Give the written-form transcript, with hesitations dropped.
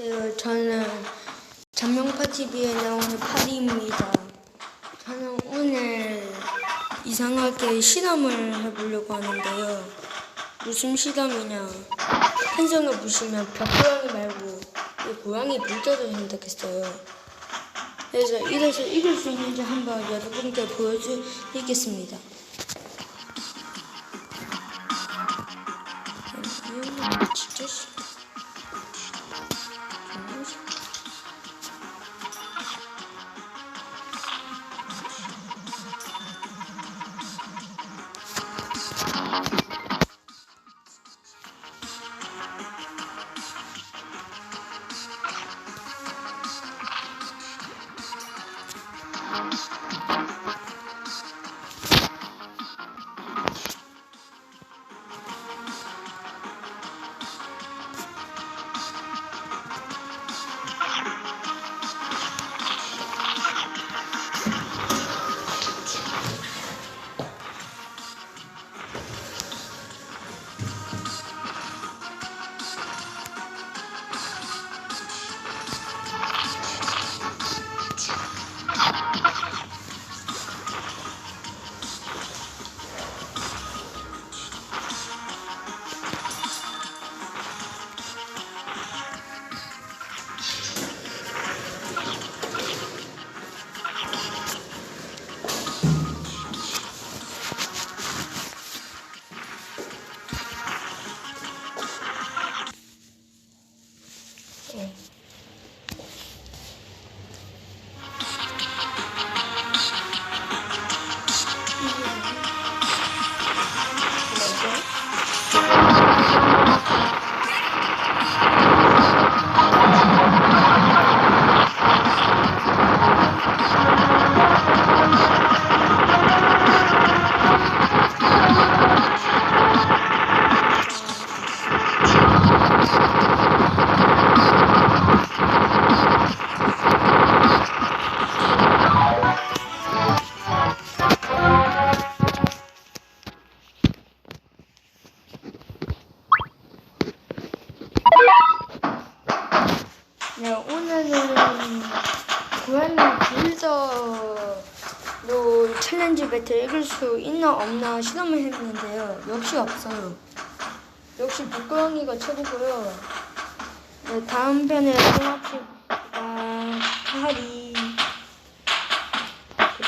안녕하세요. 저는 잠룡파TV에 나오는 파리입니다. 저는 오늘 이상하게 실험을 해보려고 하는데요. 무슨 실험이냐. 한성을 보시면 벽고양이 말고 고양이 불도를 선택했어요. 그래서 이래서 이길 수 있는지 한번 여러분께 보여드리겠습니다. 진짜 싫어. 네, 오늘은 고양이 빌더로 챌린지 배틀 이길 수 있나 없나 실험을 했는데요. 역시 없어요. 역시 북고양이가 최고고요. 네, 다음 편에 또 합시다. 파리.